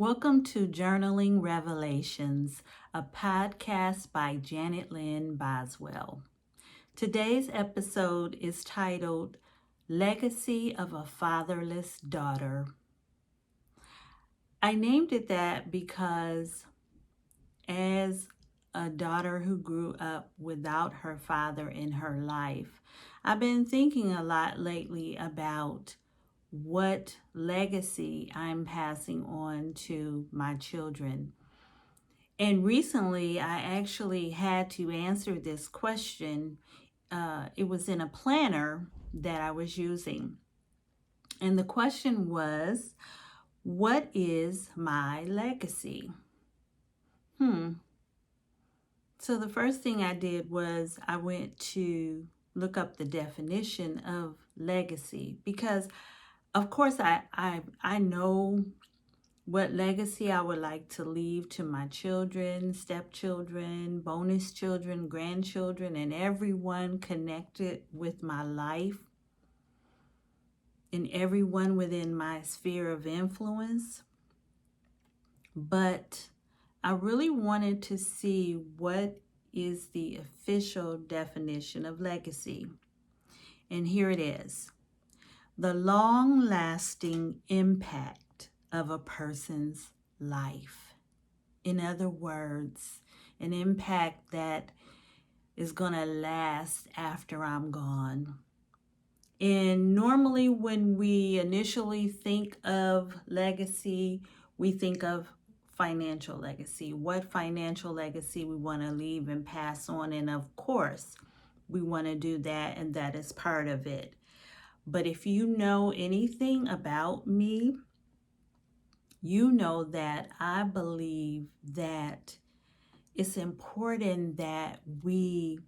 Welcome to Journaling Revelations, a podcast by Janet Lynn Boswell. Today's episode is titled Legacy of a Fatherless Daughter. I named it that because as a daughter who grew up without her father in her life, I've been thinking a lot lately about what legacy I'm passing on to my children. And recently, I actually had to answer this question. It was in a planner that I was using. And the question was, what is my legacy? So the first thing I did was I went to look up the definition of legacy because, of course, I know what legacy I would like to leave to my children, stepchildren, bonus children, grandchildren, and everyone connected with my life and everyone within my sphere of influence. But I really wanted to see what is the official definition of legacy. And here it is: the long-lasting impact of a person's life. In other words, an impact that is going to last after I'm gone. And normally when we initially think of legacy, we think of financial legacy, what financial legacy we want to leave and pass on. And of course, we want to do that, and that is part of it. But if you know anything about me, you know that I believe that it's important that we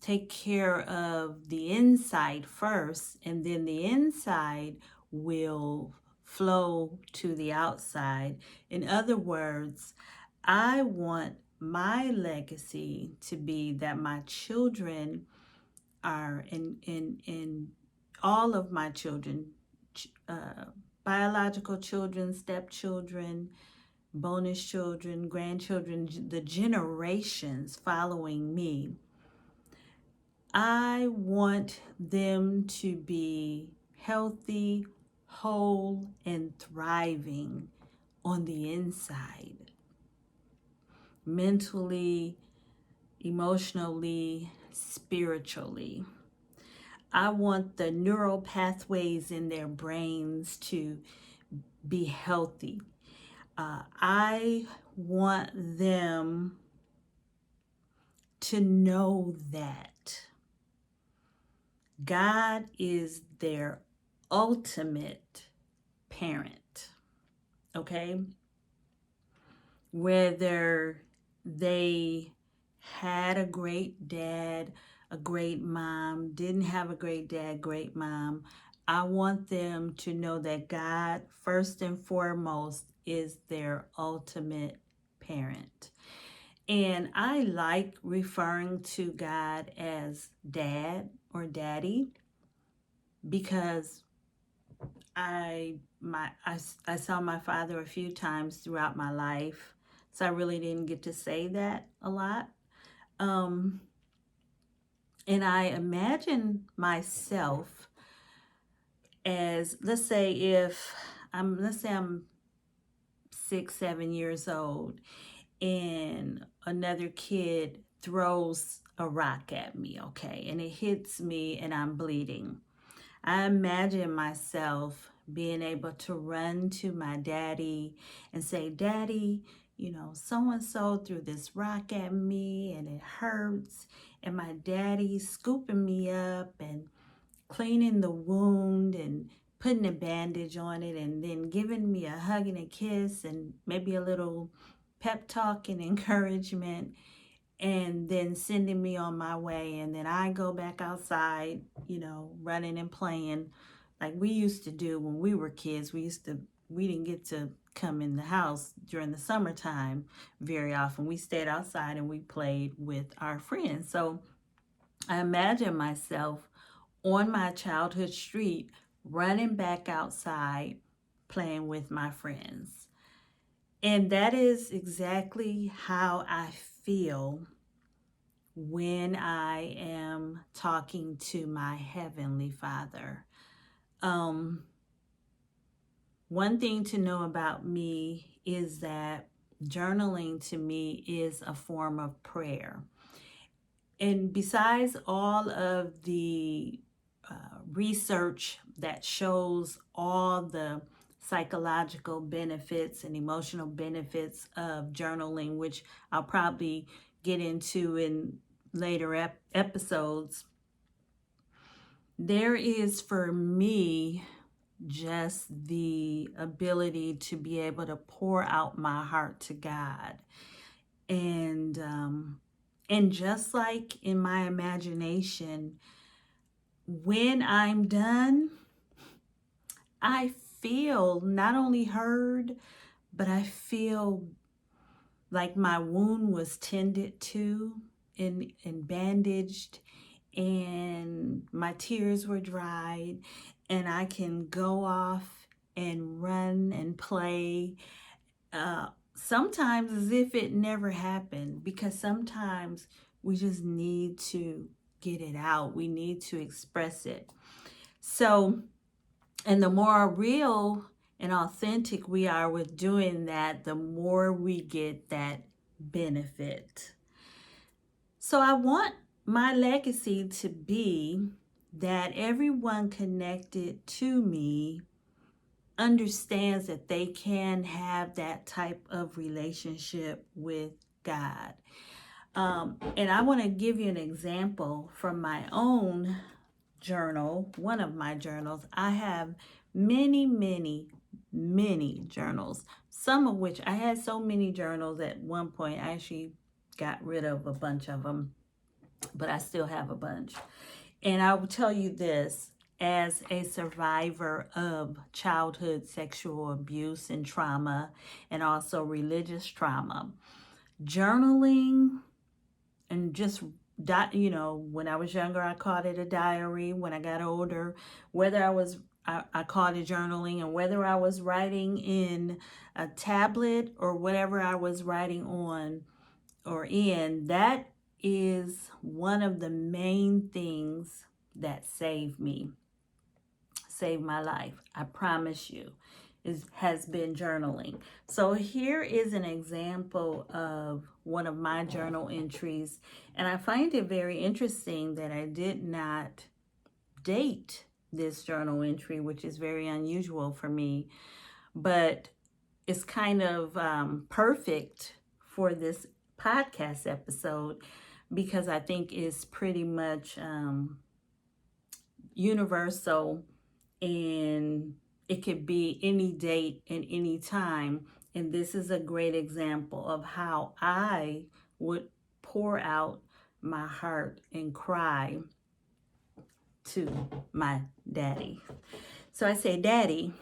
take care of the inside first, and then the inside will flow to the outside. In other words, I want my legacy to be that my children are in all of my children, biological children, stepchildren, bonus children, grandchildren, the generations following me, I want them to be healthy, whole, and thriving on the inside, mentally, emotionally, spiritually. I want the neural pathways in their brains to be healthy. I want them to know that God is their ultimate parent, okay? Whether they had a great dad, a great mom, didn't have a great dad, great mom, I want them to know that God, first and foremost, is their ultimate parent. And I like referring to God as dad or daddy because I saw my father a few times throughout my life, so I really didn't get to say that a lot. And I imagine myself as, let's say I'm 6, 7 years old, and another kid throws a rock at me, okay, and it hits me and I'm bleeding. I imagine myself being able to run to my daddy and say, Daddy, so-and-so threw this rock at me and it hurts. And my daddy scooping me up and cleaning the wound and putting a bandage on it and then giving me a hug and a kiss and maybe a little pep talk and encouragement, and then sending me on my way. And then I go back outside, running and playing like we used to do when we were kids. We didn't get to come in the house during the summertime very often. We stayed outside and we played with our friends. So I imagine myself on my childhood street, running back outside, playing with my friends. And that is exactly how I feel when I am talking to my Heavenly Father. One thing to know about me is that journaling to me is a form of prayer. And besides all of the research that shows all the psychological benefits and emotional benefits of journaling, which I'll probably get into in later episodes, there is for me just the ability to be able to pour out my heart to God. And just like in my imagination, when I'm done, I feel not only heard, but I feel like my wound was tended to and bandaged, and my tears were dried, and I can go off and run and play, sometimes as if it never happened, because sometimes we just need to get it out. We need to express it. So, and the more real and authentic we are with doing that, the more we get that benefit. So I want my legacy to be that everyone connected to me understands that they can have that type of relationship with God. And I want to give you an example from my own journal, one of my journals. I have many, many, many journals, some of which I had so many journals at one point. I actually got rid of a bunch of them, but I still have a bunch. And I will tell you this, as a survivor of childhood sexual abuse and trauma, and also religious trauma, journaling and just, when I was younger, I called it a diary. When I got older, whether I called it journaling, and whether I was writing in a tablet or whatever I was writing on or in, that is one of the main things that saved me, saved my life. I promise you, has been journaling. So here is an example of one of my journal entries, and I find it very interesting that I did not date this journal entry, which is very unusual for me, but it's kind of perfect for this podcast episode, because I think it's pretty much universal, and it could be any date and any time. And this is a great example of how I would pour out my heart and cry to my daddy. So I say, Daddy,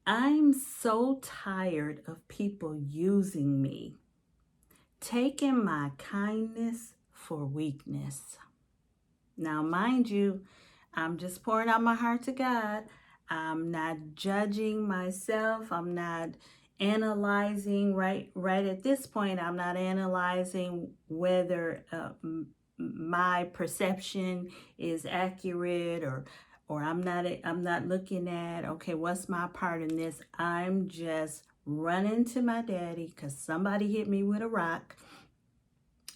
I'm so tired of people using me, taking my kindness for weakness. Now, mind you, I'm just pouring out my heart to God. I'm not judging myself. I'm not analyzing right at this point. I'm not analyzing whether my perception is accurate, or I'm not looking at, okay, what's my part in this? I'm just running to my daddy because somebody hit me with a rock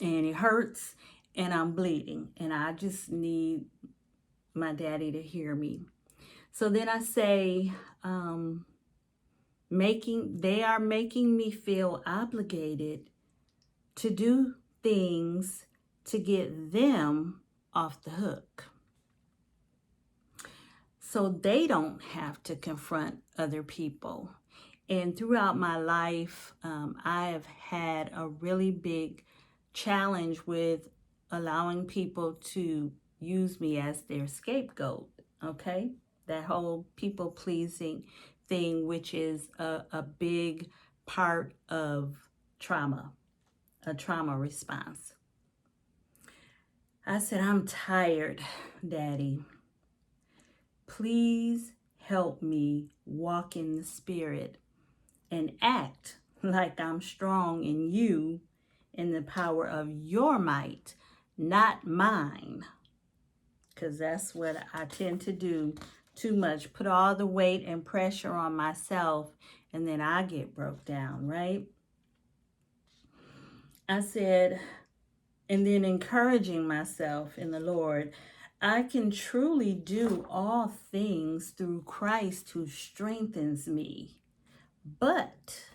and it hurts and I'm bleeding, and I just need my daddy to hear me. So then I say, they are making me feel obligated to do things to get them off the hook, so they don't have to confront other people. And throughout my life, I have had a really big challenge with allowing people to use me as their scapegoat, okay? That whole people pleasing thing, which is a big part of trauma, a trauma response. I said, I'm tired, Daddy. Please help me walk in the Spirit and act like I'm strong in you in the power of your might, not mine. Because that's what I tend to do too much. Put all the weight and pressure on myself, and then I get broke down, right? I said, and then encouraging myself in the Lord, I can truly do all things through Christ who strengthens me. But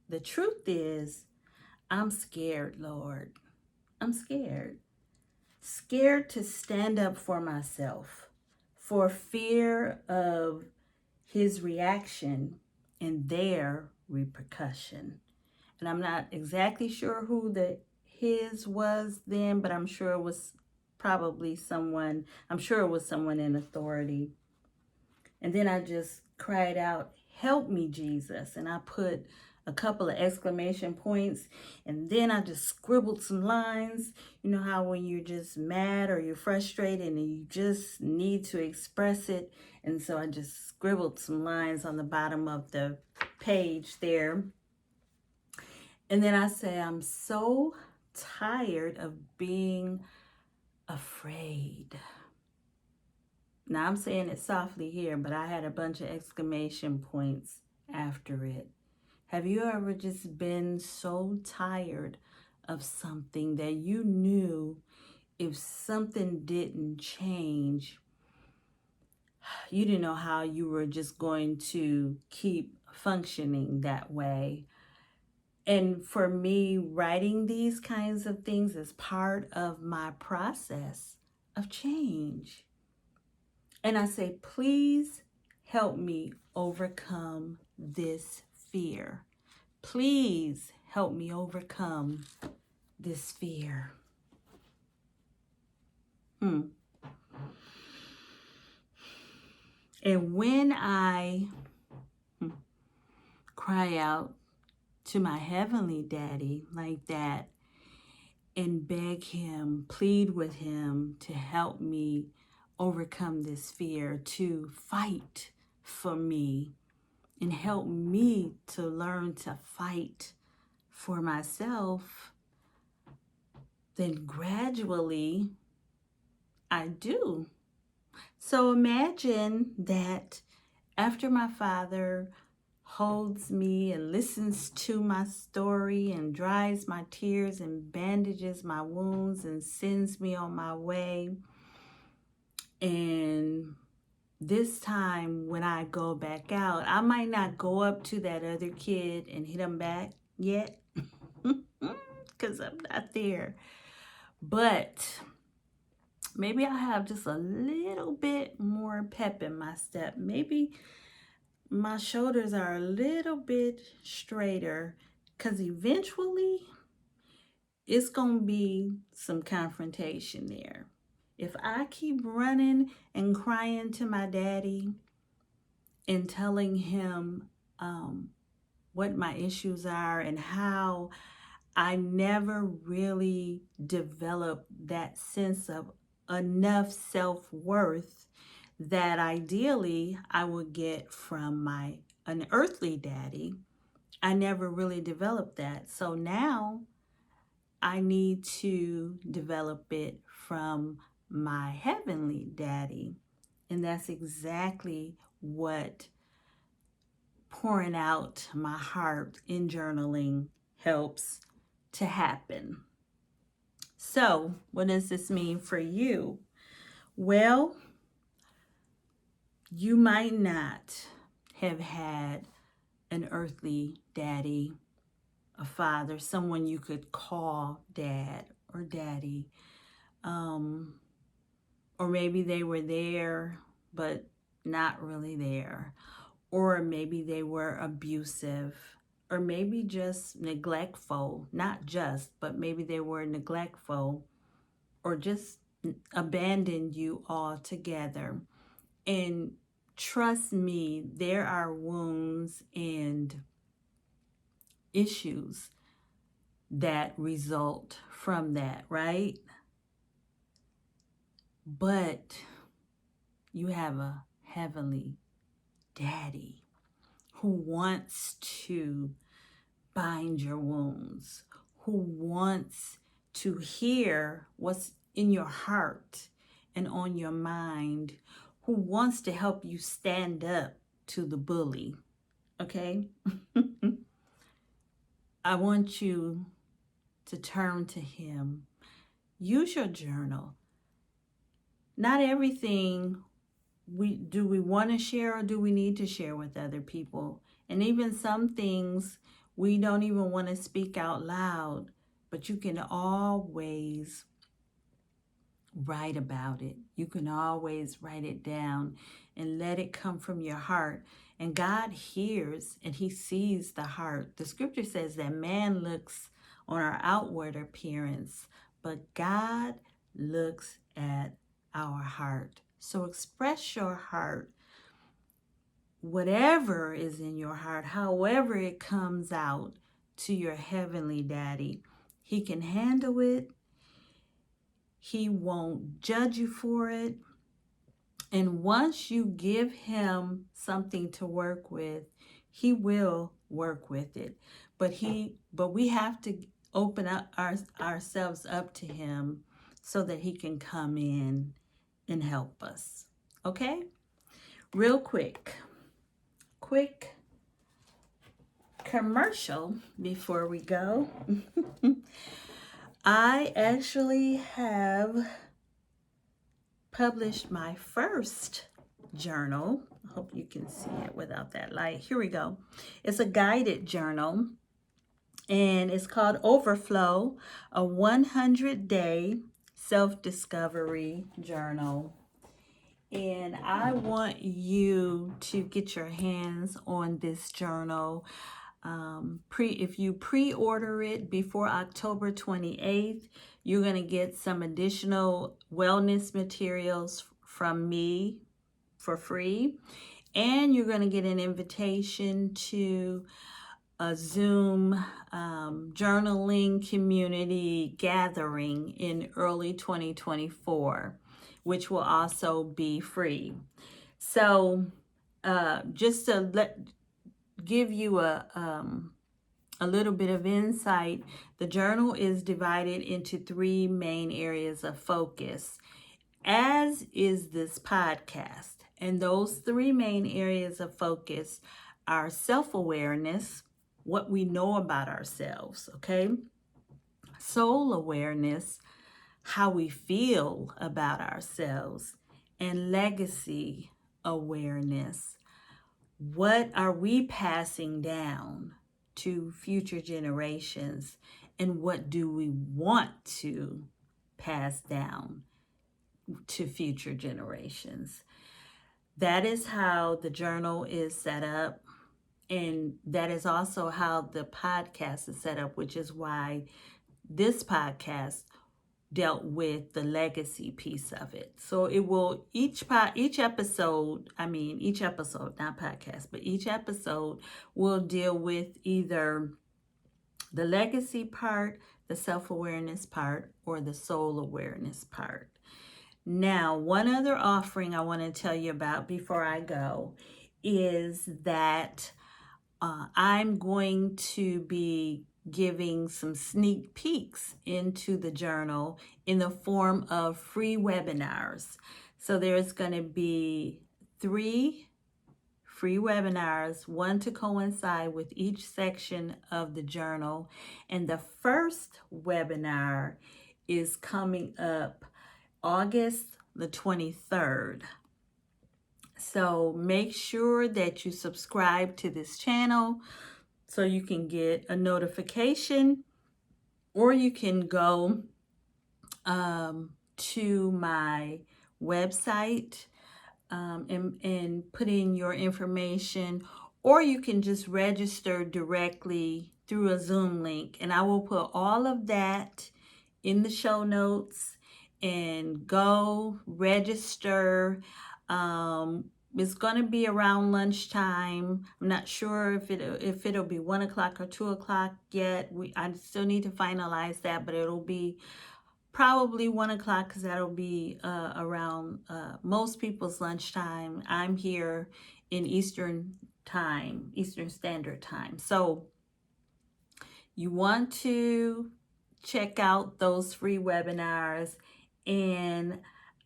the truth is, I'm scared, Lord. I'm scared. Scared to stand up for myself for fear of his reaction and their repercussion. And I'm not exactly sure who the his was then, but I'm sure it was probably someone, I'm sure it was someone in authority. And then I just cried out, "Help me, Jesus." And I put a couple of exclamation points, and then I just scribbled some lines. You know how when you're just mad or you're frustrated and you just need to express it. And so I just scribbled some lines on the bottom of the page there. And then I say, I'm so tired of being afraid. Now I'm saying it softly here, but I had a bunch of exclamation points after it. Have you ever just been so tired of something that you knew if something didn't change, you didn't know how you were just going to keep functioning that way? And for me, writing these kinds of things is part of my process of change. And I say, please help me overcome this fear. Please help me overcome this fear. And when I cry out to my heavenly daddy like that and beg him, plead with him to help me overcome this fear, to fight for me and help me to learn to fight for myself, then gradually I do. So imagine that after my father holds me and listens to my story and dries my tears and bandages my wounds and sends me on my way, and this time when I go back out, I might not go up to that other kid and hit him back yet because I'm not there. But maybe I have just a little bit more pep in my step. Maybe my shoulders are a little bit straighter because eventually it's going to be some confrontation there. If I keep running and crying to my daddy and telling him what my issues are and how I never really developed that sense of enough self-worth that ideally I would get from an earthly daddy, I never really developed that. So now I need to develop it from my heavenly daddy. And that's exactly what pouring out my heart in journaling helps to happen. So, what does this mean for you? Well, you might not have had an earthly daddy, a father, someone you could call dad or daddy. Or maybe they were there, but not really there. Or maybe they were abusive, or maybe just neglectful, not just, but maybe they were neglectful, or just abandoned you altogether. And trust me, there are wounds and issues that result from that, right? But you have a heavenly daddy who wants to bind your wounds, who wants to hear what's in your heart and on your mind, who wants to help you stand up to the bully, okay? I want you to turn to him. Use your journal. Not everything we want to share or do we need to share with other people. And even some things we don't even want to speak out loud, but you can always write about it. You can always write it down and let it come from your heart. And God hears and he sees the heart. The scripture says that man looks on our outward appearance, but God looks at our heart. So express your heart. Whatever is in your heart, however it comes out to your heavenly daddy, he can handle it. He won't judge you for it. And once you give him something to work with, he will work with it. But we have to open up ourselves up to him so that he can come in and help us. Okay? Real quick commercial before we go. I actually have published my first journal. I hope you can see it without that light. Here we go. It's a guided journal, and it's called Overflow, a 100-day self-discovery journal. And I want you to get your hands on this journal. If you pre-order it before October 28th, you're going to get some additional wellness materials from me for free. And you're going to get an invitation to a Zoom journaling community gathering in early 2024, which will also be free. So just to give you a little bit of insight, the journal is divided into 3 main areas of focus, as is this podcast. And those 3 main areas of focus are self-awareness, what we know about ourselves, okay? Soul awareness, how we feel about ourselves, and legacy awareness. What are we passing down to future generations, and what do we want to pass down to future generations? That is how the journal is set up, and that is also how the podcast is set up, which is why this podcast dealt with the legacy piece of it. So it will, each episode, not podcast, but each episode will deal with either the legacy part, the self-awareness part, or the soul awareness part. Now, one other offering I want to tell you about before I go is that I'm going to be giving some sneak peeks into the journal in the form of free webinars. So there's going to be 3 free webinars, one to coincide with each section of the journal. And the first webinar is coming up August the 23rd. So make sure that you subscribe to this channel so you can get a notification, or you can go to my website and put in your information, or you can just register directly through a Zoom link. And I will put all of that in the show notes, and go register. It's going to be around lunchtime. I'm not sure if it'll be 1 o'clock or 2 o'clock yet. I still need to finalize that, but it'll be probably 1 o'clock, because that'll be around most people's lunchtime. I'm here in Eastern time, Eastern Standard Time. So you want to check out those free webinars, and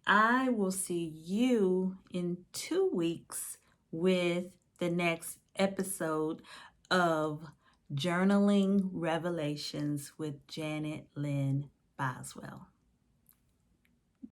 I will see you in 2 weeks with the next episode of Journaling Revelations with Janet Lynn Boswell.